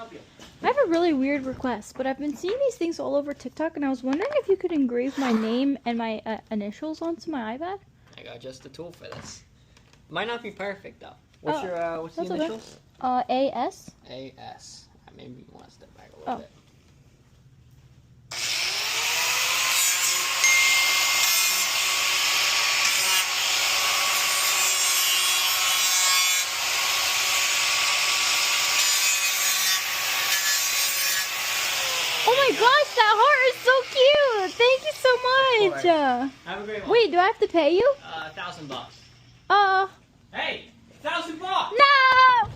help you? I have a really weird request, but I've been seeing these things all over TikTok, and I was wondering if you could engrave my name and my initials onto my iPad. I got just the tool for this. Might not be perfect though. What's what's the okay. initials? AS. AS. Maybe you want to step back a little bit. Oh my gosh, that heart is so cute! Thank you so much! Have a great one. Wait, do I have to pay you? $1,000. Uh... Hey! $1,000! No!